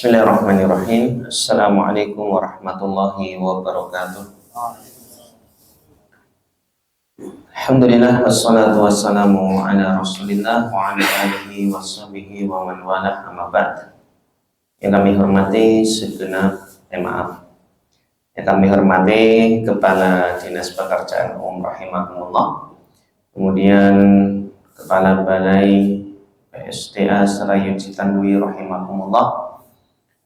Bismillahirrahmanirrahim. Assalamualaikum warahmatullahi wabarakatuh. Alhamdulillah wassalatu wassalamu ala Rasulillah wa ala alihi washabihi wa man walah, amma ba'd. Yang kami hormati segenap yang kami hormati Kepala Dinas Pekerjaan Umum rahimahumullah, kemudian Kepala Balai PSDA Serayu Citandui rahimahumullah,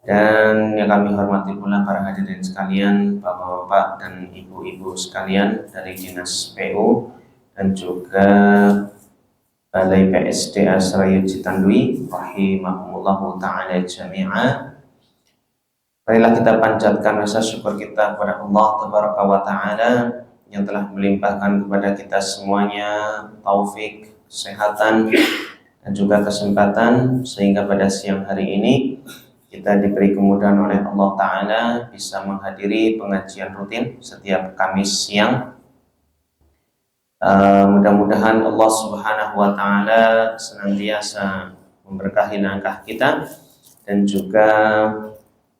dan yang kami hormati pula para hadirin sekalian, bapak-bapak dan ibu-ibu sekalian dari Dinas PU dan juga Balai PSDA Serayu Citandui rahimahumullah ta'ala jami'a. Marilah kita panjatkan rasa syukur kita kepada Allah tabaraka wa ta'ala yang telah melimpahkan kepada kita semuanya taufik, kesehatan dan juga kesempatan sehingga pada siang hari ini kita diberi kemudahan oleh Allah Ta'ala bisa menghadiri pengajian rutin setiap Kamis siang. Mudah-mudahan Allah Subhanahu wa Ta'ala senantiasa memberkahi langkah kita dan juga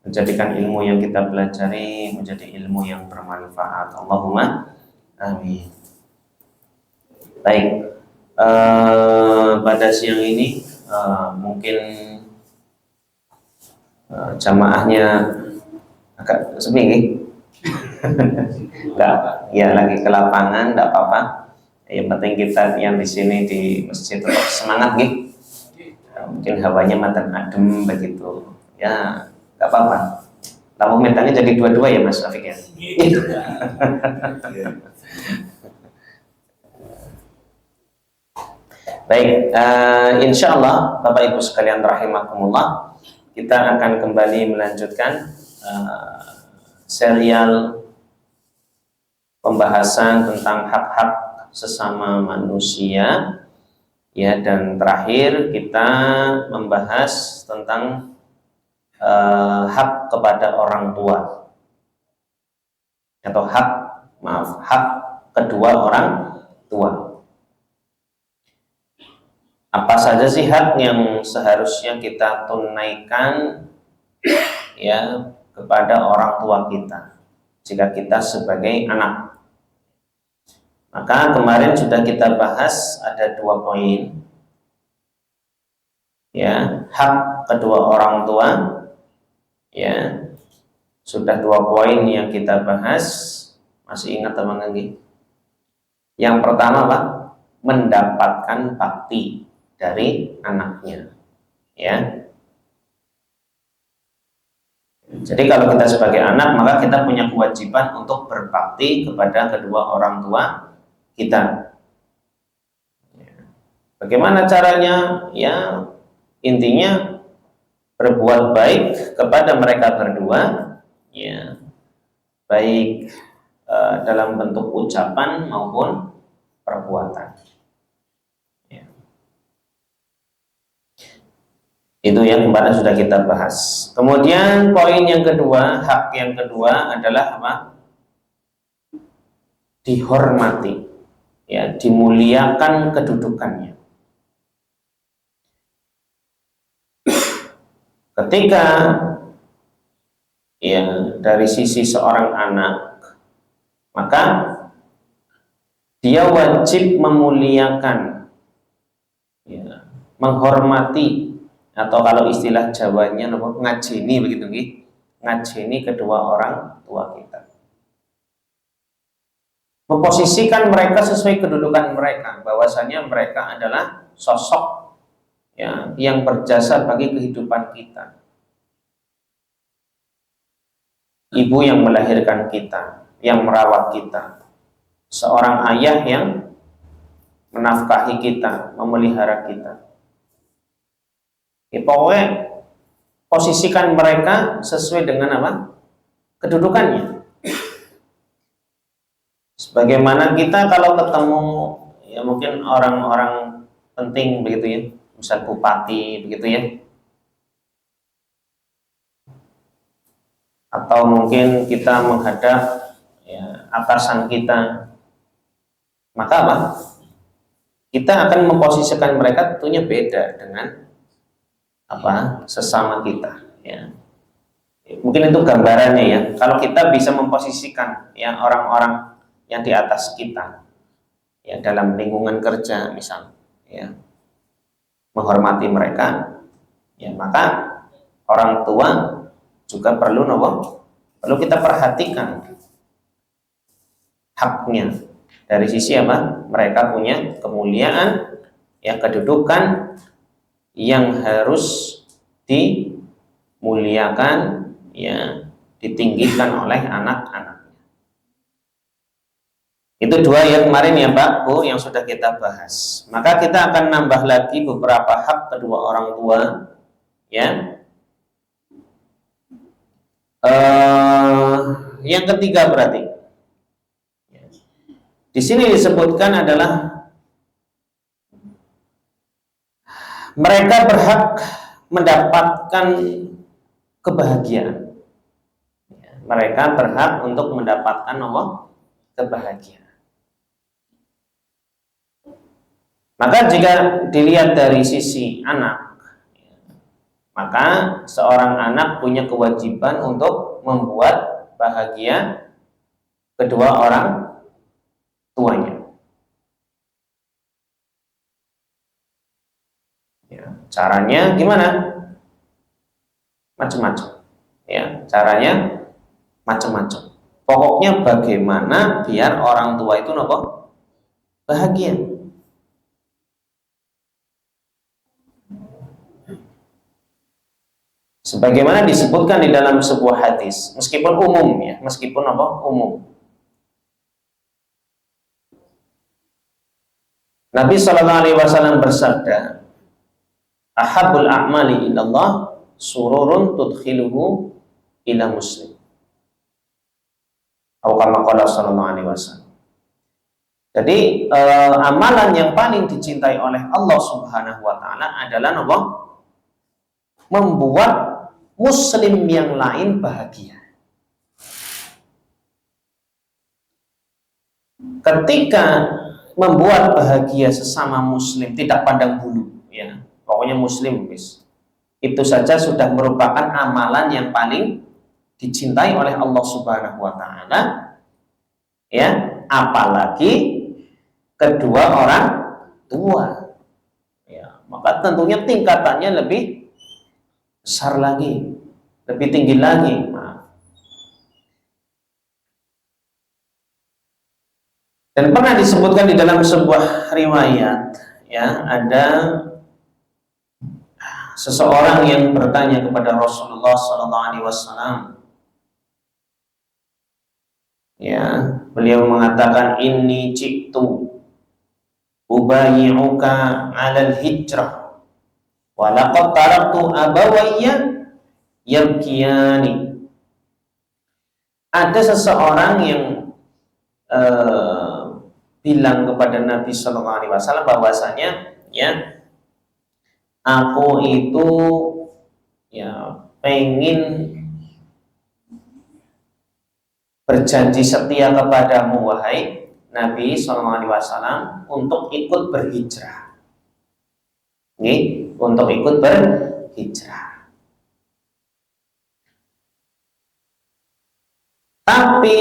menjadikan ilmu yang kita pelajari menjadi ilmu yang bermanfaat. Allahumma amin. Baik, pada siang ini mungkin jamaahnya agak sepi nih. Enggak, ya lagi ke lapangan, enggak apa-apa. Yang penting kita yang di sini di masjid tetap semangat nih. Mungkin hawanya madan adem begitu. Ya, enggak apa-apa. Lampu merahnya jadi dua-dua ya Mas Afik ya. Baik, insya Allah Bapak Ibu sekalian rahimakumullah, kita akan kembali melanjutkan serial pembahasan tentang hak-hak sesama manusia ya, dan terakhir kita membahas tentang hak kepada orang tua atau hak kedua orang tua. Apa saja sih hak yang seharusnya kita tunaikan ya kepada orang tua kita jika kita sebagai anak? Maka kemarin sudah kita bahas ada 2 poin ya, hak kedua orang tua ya, sudah 2 poin yang kita bahas. Masih ingat teman-teman? Yang pertama Pak, mendapatkan bakti dari anaknya ya. Jadi kalau kita sebagai anak maka kita punya kewajiban untuk berbakti kepada kedua orang tua kita. Bagaimana caranya? Ya intinya berbuat baik kepada mereka berdua ya, baik dalam bentuk ucapan maupun perbuatan. Itu yang kemarin sudah kita bahas. Kemudian poin yang kedua, hak yang kedua adalah apa? Dihormati, ya, dimuliakan kedudukannya. Ketika ya dari sisi seorang anak, maka dia wajib memuliakan, ya, menghormati, atau kalau istilah Jawanya ngajeni begitu nih, ngajeni kedua orang tua kita, memposisikan mereka sesuai kedudukan mereka, bahwasanya mereka adalah sosok ya yang berjasa bagi kehidupan kita. Ibu yang melahirkan kita, yang merawat kita, seorang ayah yang menafkahi kita, memelihara kita. Ya, pokoknya posisikan mereka sesuai dengan apa? Kedudukannya. Sebagaimana kita kalau ketemu ya mungkin orang-orang penting begitu ya, misal bupati begitu ya, atau mungkin kita menghadap ya, atasan kita, maka apa? Kita akan memposisikan mereka tentunya beda dengan apa sesama kita ya. Mungkin itu gambarannya ya. Kalau kita bisa memposisikan ya orang-orang yang di atas kita ya dalam lingkungan kerja misal ya, menghormati mereka ya, maka orang tua juga perlu perlu kita perhatikan haknya dari sisi apa? Mereka punya kemuliaan ya, kedudukan yang harus dimuliakan ya, ditinggikan oleh anak-anaknya. Itu dua ya kemarin ya Pak Bu yang sudah kita bahas. Maka kita akan nambah lagi beberapa hak kedua orang tua ya. Yang ketiga berarti di sini disebutkan adalah mereka berhak mendapatkan kebahagiaan. Mereka berhak untuk mendapatkan kebahagiaan. Maka jika dilihat dari sisi anak, maka seorang anak punya kewajiban untuk membuat bahagia kedua orang tuanya. Ya, caranya gimana? Macam-macam. Ya, caranya macam-macam. Pokoknya bagaimana biar orang tua itu bahagia. Sebagaimana disebutkan di dalam sebuah hadis, meskipun umum ya, meskipun umum. Nabi Shallallahu Alaihi Wasallam bersabda, "Ahabul a'mali ilallah sururun tudkhiluhu ila muslim." Atau kama qala Shallallahu Alaihi Wasallam. Jadi amalan yang paling dicintai oleh Allah Subhanahu Wa Taala adalah membuat muslim yang lain bahagia. Ketika membuat bahagia sesama muslim, tidak pandang bulu ya, pokoknya muslim itu saja sudah merupakan amalan yang paling dicintai oleh Allah Subhanahu Wa Taala ya, apalagi kedua orang tua ya, maka tentunya tingkatannya lebih besar lagi, lebih tinggi lagi. Dan pernah disebutkan di dalam sebuah riwayat ya, ada seseorang yang bertanya kepada Rasulullah SAW ya, beliau mengatakan, inni ji'tu ubayyi'uka 'alal hijrah wa laqad taraktu abawayya yabkiyani. Ada seseorang yang bilang kepada Nabi Sallallahu Alaihi Wasallam bahwasanya ya, aku itu ya pengen berjanji setia kepadamu wahai Nabi Sallallahu Alaihi Wasallam untuk ikut berhijrah. Nih, untuk ikut berhijrah. Tapi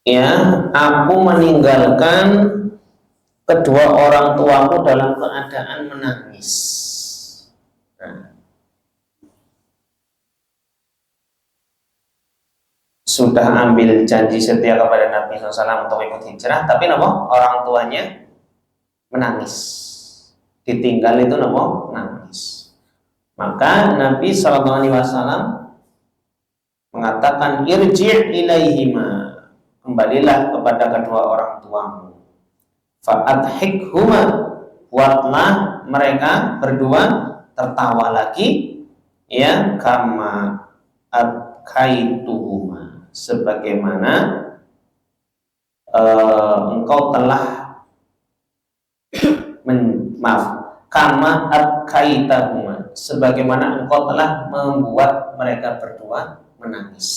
ya, aku meninggalkan kedua orang tuaku dalam keadaan menangis. Sudah ambil janji setia kepada Nabi SAW untuk ikut hijrah, tapi orang tuanya menangis. Ditinggal itu nangis. Maka Nabi SAW mengatakan, irji' ilaihima, kembalilah kepada kedua orang tuamu. Fa'adhikhuma, buatlah mereka berdua tertawa lagi ya, kama adkaituhuma, sebagaimana engkau telah kama adkaitahuma, sebagaimana engkau telah membuat mereka berdua menangis.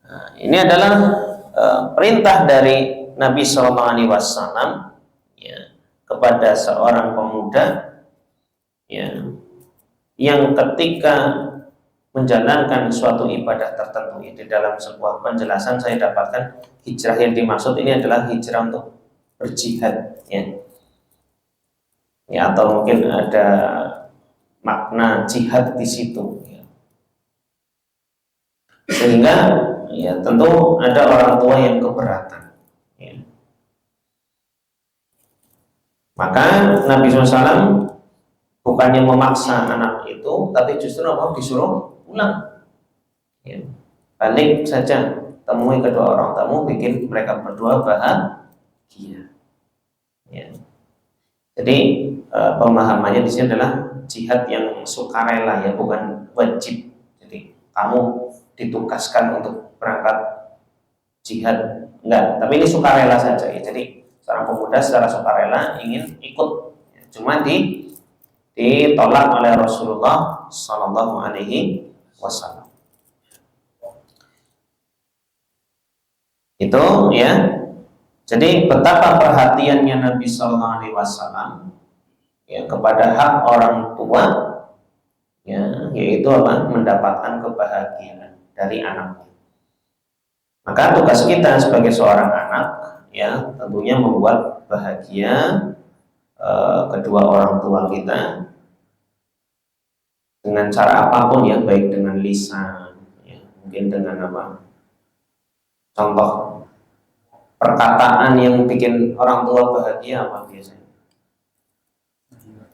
Nah, ini adalah perintah dari Nabi Sallallahu Alaihi Wasallam ya, kepada seorang pemuda ya, yang ketika menjalankan suatu ibadah tertentu, di dalam sebuah penjelasan saya dapatkan hijrah yang dimaksud ini adalah hijrah untuk berjihad, ya, atau mungkin ada makna jihad di situ, ya. Sehingga ya tentu ada orang tua yang keberatan, ya. Maka Nabi SAW bukannya memaksa anak itu, tapi justru apa? Disuruh pulang, ya. Balik saja, temui kedua orang tamu, bikin mereka berdua bahagia, ya. Jadi pemahamannya di sini adalah jihad yang sukarela, ya, bukan wajib. Jadi kamu ditugaskan untuk berangkat jihad, enggak, tapi ini sukarela saja, ya. Jadi seorang pemuda secara sukarela ingin ikut, ya. Cuma ditolak oleh Rasulullah Sallallahu Alaihi Wasallam. Itu, ya. Jadi betapa perhatiannya Nabi Sallallahu Alaihi Wasallam, ya, kepada hak orang tua, ya, yaitu apa? Mendapatkan kebahagiaan dari anaknya. Maka tugas kita sebagai seorang anak, ya, tentunya membuat bahagia kedua orang tua kita dengan cara apapun, ya, baik dengan lisan, ya, mungkin dengan apa? Contoh perkataan yang bikin orang tua bahagia apa biasanya?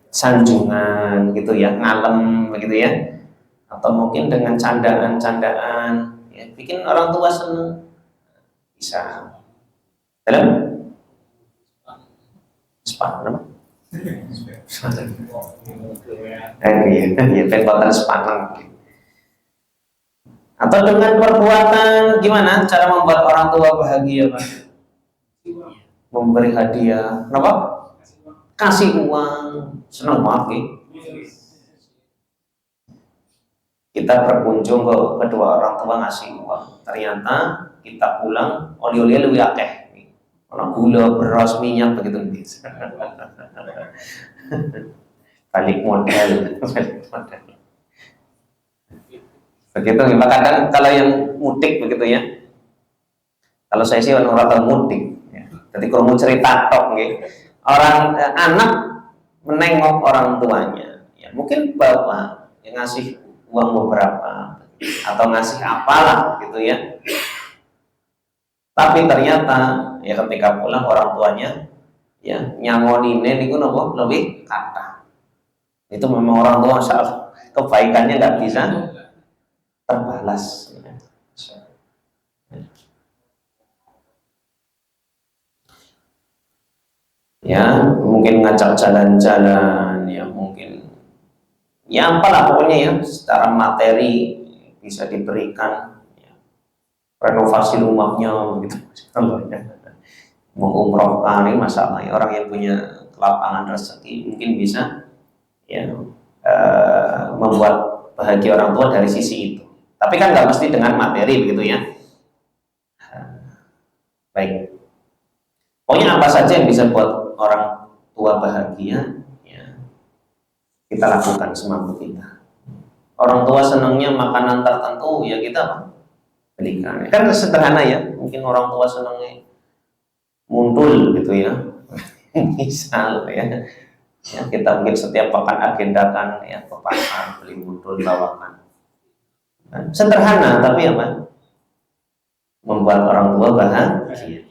Sanjungan gitu, ya, ngalem begitu, ya, atau mungkin dengan candaan-candaan, ya, bikin orang tua senang. Bisa dalam spa apa? Iya, penkotan sepaneng. Atau dengan perbuatan, gimana cara membuat orang tua bahagia, Pak? Memberi hadiah, kenapa? Kasih uang, senang banget, kita berkunjung ke kedua orang tua ngasih uang, ternyata kita pulang oli-oli lebih akeh, orang gula, beras, minyak begitu. Balik modal. Begitu. Kadang kalau yang mudik begitu, ya. Kalau saya sih orang mudik, ya. Jadi kalau mau cerita tok, orang anak menengok orang tuanya, ya, mungkin bapak yang ngasih uang beberapa atau ngasih apalah gitu, ya. Tapi ternyata ya ketika pulang orang tuanya, ya, nyangonine niku nopo lebih kata. Itu memang orang tua saat kebaikannya nggak bisa terbalas. Ya, mungkin ngajak jalan-jalan, ya, mungkin ya apalah pokoknya, ya, secara materi bisa diberikan, ya, renovasi rumahnya gitu, mengumrohkan, ini masalahnya orang yang punya kelapangan rezeki mungkin bisa, ya, membuat bahagia orang tua dari sisi itu. Tapi kan nggak mesti dengan materi begitu, ya. Baik, pokoknya apa saja yang bisa buat orang tua bahagia, ya, kita lakukan semampu kita. Orang tua senangnya makanan tertentu, ya, kita belikan. Kan sederhana, ya, mungkin orang tua senangnya muntul gitu, ya. Misal, ya, kita mungkin setiap pekan agendakan, ya, ke pasar beli muntul bawakan. Sederhana tapi apa? Membuat orang tua bahagia.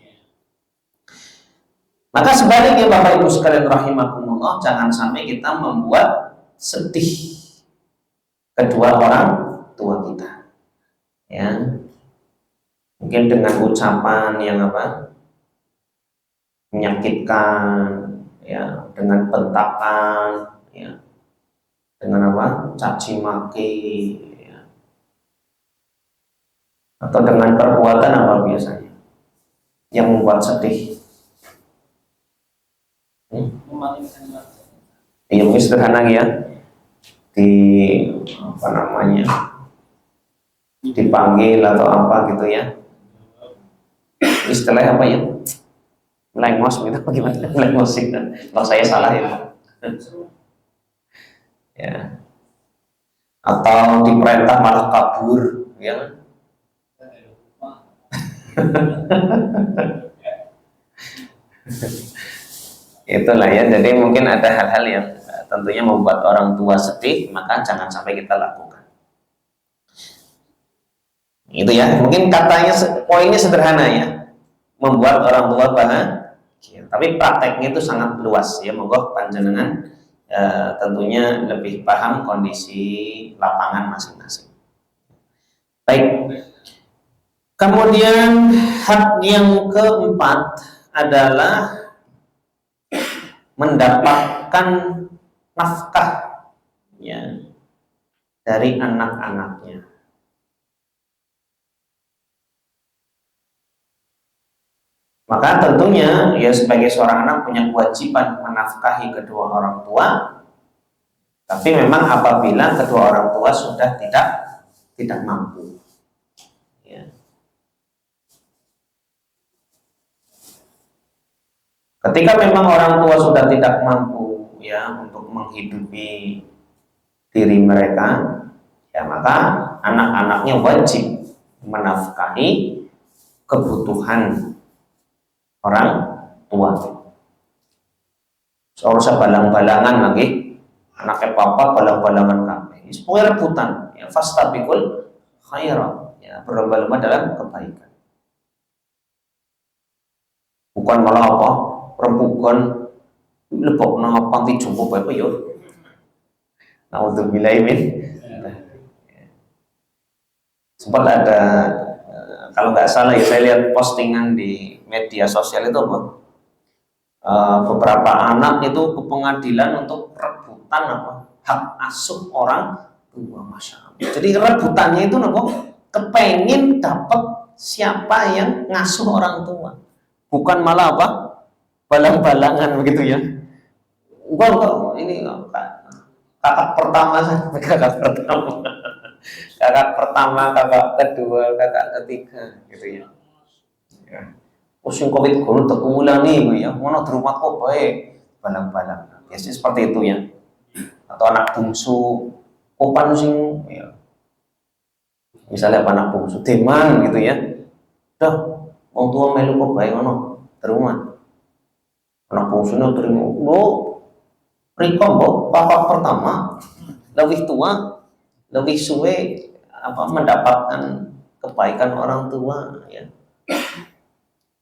Maka sebaliknya Bapak Ibu sekalian rahimakumullah, jangan sampai kita membuat sedih kedua orang tua kita, ya, mungkin dengan ucapan yang apa? Menyakitkan, ya, dengan bentakan, ya, dengan apa? Caci maki, ya, atau dengan perbuatan apa biasanya yang membuat sedih. Iya, mungkin sederhana, ya, di apa namanya, dipanggil atau apa gitu, ya, istilahnya apa, ya, melengos gitu, gimana melengos sih, kalau saya salah, ya, ya, atau diperintah malah kabur, ya. Itulah ya, jadi mungkin ada hal-hal yang tentunya membuat orang tua sedih, maka jangan sampai kita lakukan. Itu ya, mungkin katanya poinnya sederhana ya, membuat orang tua bahagia, tapi prakteknya itu sangat luas ya. Monggo panjenengan tentunya lebih paham kondisi lapangan masing-masing. Baik, kemudian hak yang keempat adalah mendapatkan nafkah ya dari anak-anaknya. Maka tentunya ya sebagai seorang anak punya kewajiban menafkahi kedua orang tua. Tapi memang apabila kedua orang tua sudah tidak mampu. Ya. Ketika memang orang tua sudah tidak mampu ya untuk menghidupi diri mereka, ya maka anak-anaknya wajib menafkahi kebutuhan orang tua. Seharusnya balang-balangan lagi, anaknya papa balang-balangan kami. Semua rebutan, ya fastabiqul khairat, ya berlomba-lomba dalam kebaikan. Bukan malah apa, rembukan lebokna panti jompo apa ya. Nauzubillah min. Sempat ada kalau nggak salah ya saya lihat postingan di media sosial itu apa? Beberapa anak itu ke pengadilan untuk rebutan apa hak asuh orang tua, masya Allah. Jadi rebutannya itu apa? Kepengen dapat siapa yang ngasuh orang tua, bukan malah apa balang-balangan begitu ya. Enggak ini kakak pertama kakak pertama kakak pertama, kakak kedua, kakak ketiga gitu ya. Ya. Pusing covid kono tekulan nih ya, mana di rumah kok baik balang-balang. Biasanya seperti itu ya. Atau anak bungsu, opan sing ya. Misalnya apa anak bungsu, deman gitu ya. Dah, wong tua melu kok baik ngono di rumah. Anak bungsunya terima, Riko mbok papa pertama lebih tua, lebih suwe apa mendapatkan kebaikan orang tua ya.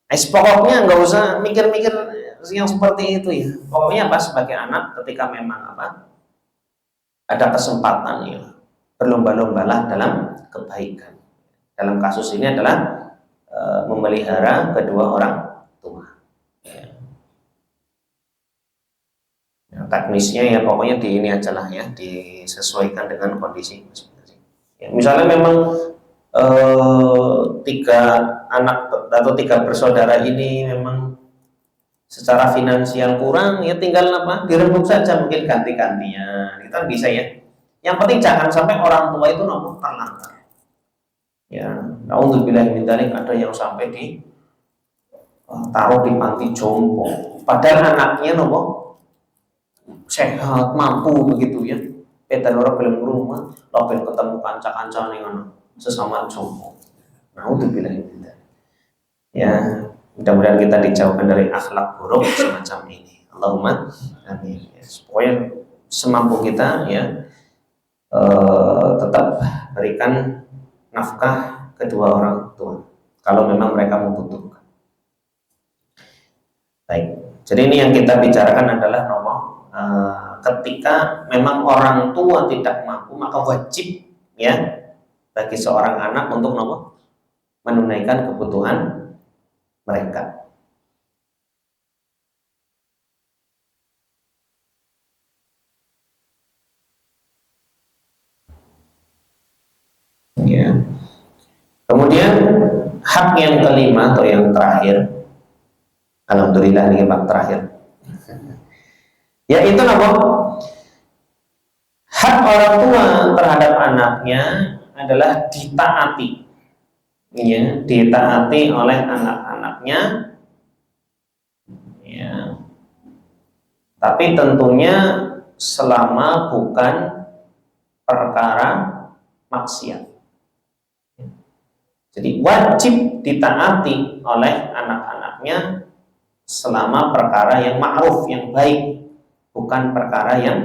Pokoknya nggak usah mikir-mikir yang seperti itu ya. Pokoknya apa sebagai anak ketika memang apa ada kesempatan ya berlomba-lombalah dalam kebaikan. Dalam kasus ini adalah memelihara kedua orang tua. Ya, teknisnya ya pokoknya di ini aja lah ya, disesuaikan dengan kondisi masing-masing. Ya, misalnya memang tiga anak atau tiga bersaudara ini memang secara finansial kurang, ya tinggal apa dirembuk saja, mungkin ganti-gantian itu kan bisa ya. Yang penting jangan sampai orang tua itu nopo terlantar. Ya, naudzubillah min dzalik, ada yang sampai di taruh di panti jompo, padahal anaknya nopo sehat mampu begitu ya. Pedan orang belum rumah, lopel ketemu kanca-kanca nih sesama jompo. Naudzubillah min dzalik. Ya, mudah-mudahan kita dijauhkan dari akhlak buruk semacam ini. Allahumma amin. Ya, supaya semampu kita ya tetap berikan nafkah kedua orang tua kalau memang mereka membutuhkan. Baik. Jadi ini yang kita bicarakan adalah nomor ketika memang orang tua tidak mampu, maka wajib ya bagi seorang anak untuk nomor menunaikan kebutuhan mereka. Ya. Kemudian hak yang kelima atau yang terakhir, alhamdulillah ini bab terakhir, yaitu apa? Hak orang tua terhadap anaknya adalah ditaati, ya, ditaati oleh anak-anaknya, ya. Tapi tentunya selama bukan perkara maksiat. Jadi wajib ditaati oleh anak-anaknya selama perkara yang ma'ruf, yang baik, bukan perkara yang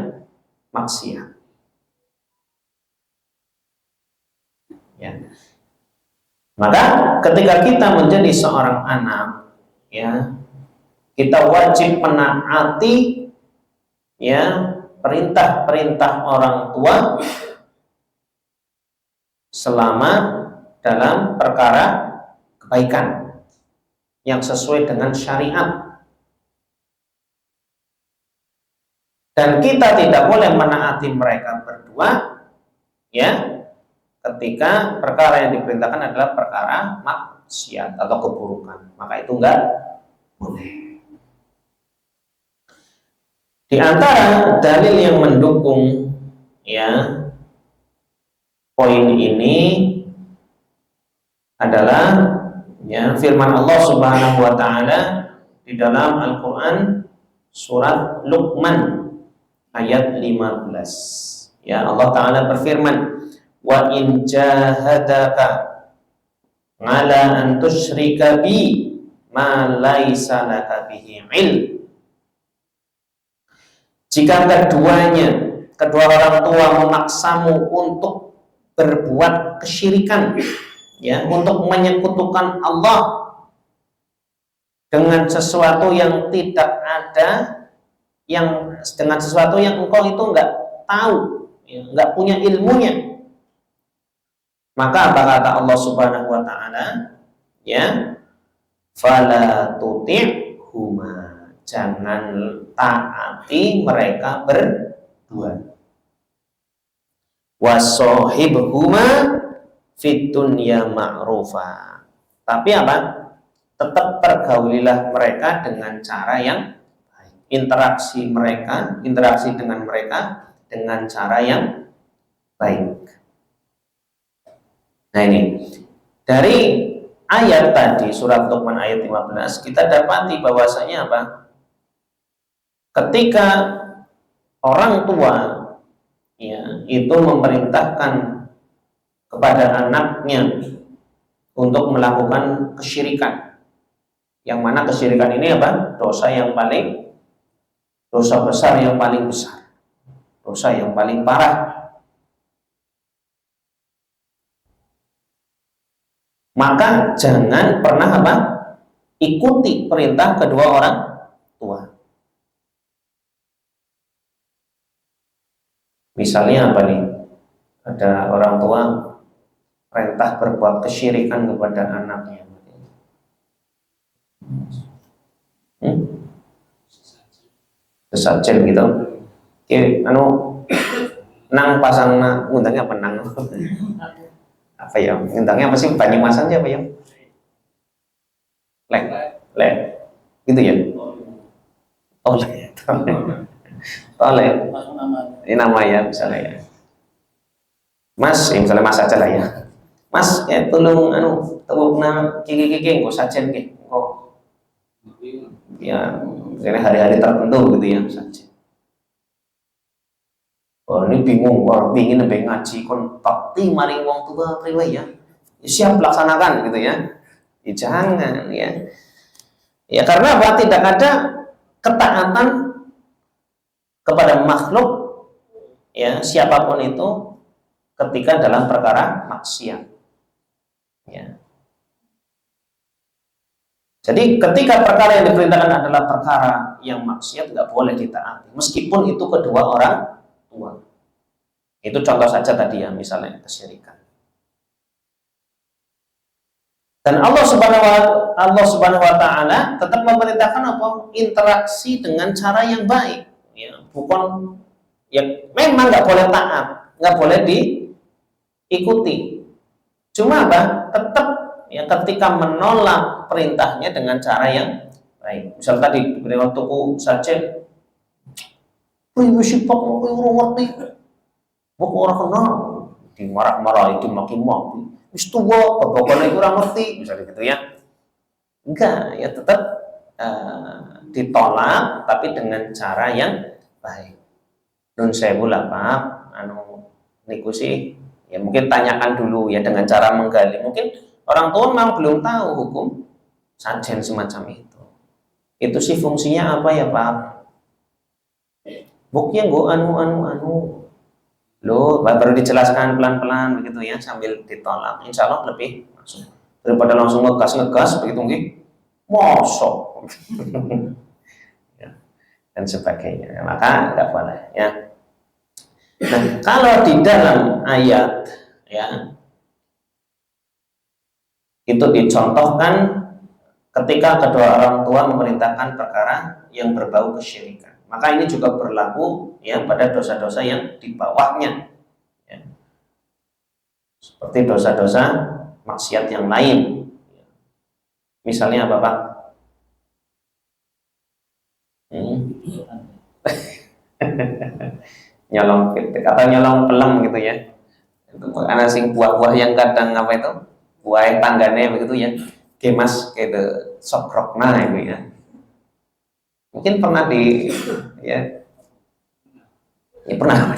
maksiat. Ya. Maka ketika kita menjadi seorang anak, ya, kita wajib menaati ya perintah-perintah orang tua selama dalam perkara kebaikan yang sesuai dengan syariat. Dan kita tidak boleh menaati mereka berdua ya ketika perkara yang diperintahkan adalah perkara maksiat atau keburukan, maka itu enggak boleh. Di antara dalil yang mendukung ya poin ini adalah ya firman Allah Subhanahu wa taala di dalam Al-Qur'an surat Luqman ayat 15. Ya, Allah taala berfirman, wa in jahadaka ala an tusyrika bi ma laisa laka bihi ilm. Jika kedua orang tua memaksamu untuk berbuat kesyirikan, ya, untuk menyekutukan Allah dengan sesuatu yang tidak ada, dengan sesuatu yang engkau itu enggak tahu, ya, enggak punya ilmunya, maka apa kata Allah Subhanahu wa taala? Ya, fala tuti'huma, jangan taati mereka berdua. Wasohibhuma fid dunya ma'rufa. Tapi apa? Tetap pergaulilah mereka dengan cara yang baik. Interaksi dengan mereka dengan cara yang baik. Nah ini, dari ayat tadi, surat Luqman ayat 15, kita dapati bahwasanya apa? Ketika orang tua ya, itu memerintahkan kepada anaknya untuk melakukan kesyirikan, yang mana kesyirikan ini apa? Dosa besar yang paling besar, dosa yang paling parah. Maka jangan pernah apa? Ikuti perintah kedua orang tua. Misalnya apa nih? Ada orang tua perintah berbuat kesyirikan kepada anaknya. Sesajen gitu. Oke, nang pasang ngundangnya apa nang? Apa ya? Ngundangnya apa sih? Banyumasan aja apa ya? Lek. Gitu ya? Oh, lek. Tolek. Ini nama ya misalnya ya. Mas, ya misalnya Mas aja lah ya. Mas, ya tolong tepuk nama kiki engko sajen nggih. Engko ya, misalnya hari-hari tertentu gitu ya saja. Oh, ini bingung, orang pingin lebih ngaji kon takti maring wong tua priwe ya. Siap laksanakan gitu ya. Ya jangan ya. Ya karena apa? Tidak ada ketaatan kepada makhluk ya siapapun itu ketika dalam perkara maksiat. Ya. Jadi ketika perkara yang diperintahkan adalah perkara yang maksiat, nggak boleh ditaati, meskipun itu kedua orang tua. Itu contoh saja tadi ya, misalnya kesyirikan. Dan Allah Subhanahu wa taala tetap memerintahkan apa? Interaksi dengan cara yang baik. Ya, bukan ya memang nggak boleh taat, nggak boleh diikuti. Cuma apa? Tetap ya ketika menolak perintahnya dengan cara yang baik. Misal tadi diberi tuku saja, wih sifat mau orang ngerti, mau orang kenal, dimarah-marah itu maki-maki, wis tua, pokoknya itu orang ngerti, misalnya gitu ya. Enggak, ya tetap ditolak, tapi dengan cara yang baik. Nun sewu lah Pak, niku sih ya mungkin tanyakan dulu ya dengan cara menggali. Mungkin orang tua memang belum tahu hukum sajen semacam itu. Itu sih fungsinya apa ya Pak? Buknya gue lo baru dijelaskan pelan-pelan begitu ya sambil ditolak. Insya Allah lebih masuk daripada langsung ngegas begitu nggih. Mosok ya, dan sebagainya. Maka nggak boleh ya. Nah, kalau di dalam ayat ya itu dicontohkan ketika kedua orang tua memerintahkan perkara yang berbau kesyirikan. Maka ini juga berlaku ya pada dosa-dosa yang di bawahnya. Ya. Seperti dosa-dosa maksiat yang lain. Misalnya apa Pak? Nyolong pitik atau nyolong pelem gitu ya. Karena sing buah-buah yang kadang apa itu? Buah tanggane begitu ya. Kemas gitu sokrokna itu ya. Mungkin pernah ya pernah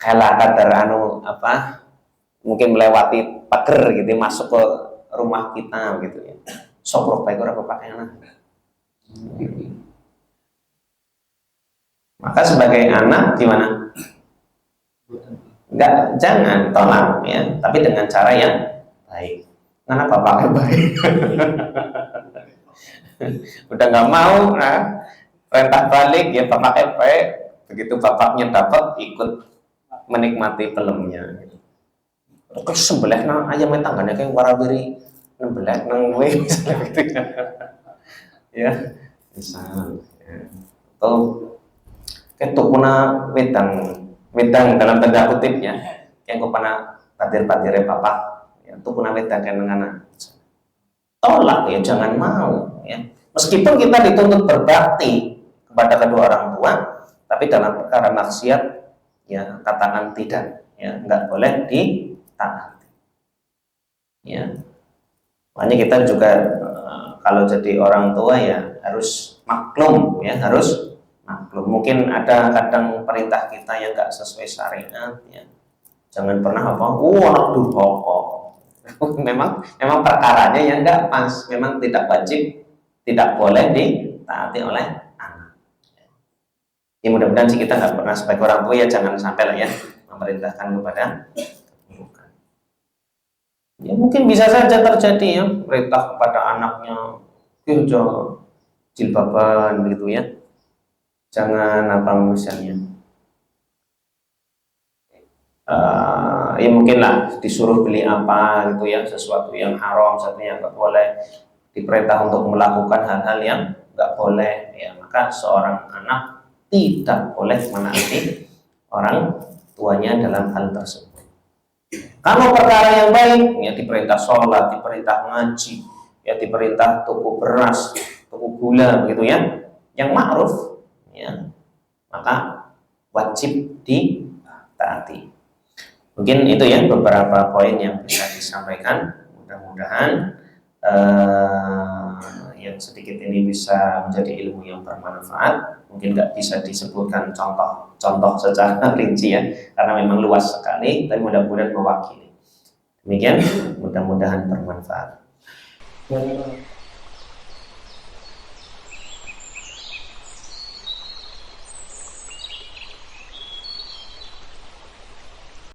kalah kadar apa mungkin melewati pagar gitu masuk ke rumah kita gitu ya sokrok baik apa pakaian maka sebagai anak gimana jangan tolak ya tapi dengan cara yang baik karena bapaknya baik udah nggak mau perintah balik ya bapaknya baik begitu bapaknya dapat ikut menikmati pelemnya terus sebelah ayam tangganya kayak warawiri nembelak nang we misalnya gitu ya misal ya. Atau ketukuna wedang dalam tanda kutip ya yang kau pernah patir-patirnya papa ya tukuna wedang kan anak tolak ya jangan mau ya meskipun kita dituntut berbakti kepada kedua orang tua tapi dalam perkara maksiat ya katakan tidak ya nggak boleh ditaati ya makanya kita juga kalau jadi orang tua ya harus maklum ya harus maklum mungkin ada kadang perintah kita yang nggak sesuai syariat ya jangan pernah apa anak durhaka memang perkaranya yang nggak pas memang tidak wajib tidak boleh ditaati oleh anak ya mudah-mudahan sih kita nggak pernah sebagai orang tua ya jangan sampai lah ya memerintahkan kepada ya mungkin bisa saja terjadi ya perintah kepada anaknya jilbaban begitu ya jangan apa misalnya ya mungkin lah disuruh beli apa gitu ya sesuatu yang haram sesuatu yang nggak boleh diperintah untuk melakukan hal-hal yang nggak boleh ya maka seorang anak tidak boleh menaati orang tuanya dalam hal tersebut kalau perkara yang baik ya diperintah sholat diperintah ngaji ya diperintah tuku beras tuku gula begitu ya yang ma'ruf ya maka wajib ditaati. Mungkin itu ya beberapa poin yang bisa disampaikan. Mudah-mudahan yang sedikit ini bisa menjadi ilmu yang bermanfaat. Mungkin nggak bisa disebutkan contoh secara rinci ya, karena memang luas sekali. Tapi mudah-mudahan mewakili. Demikian, mudah-mudahan bermanfaat.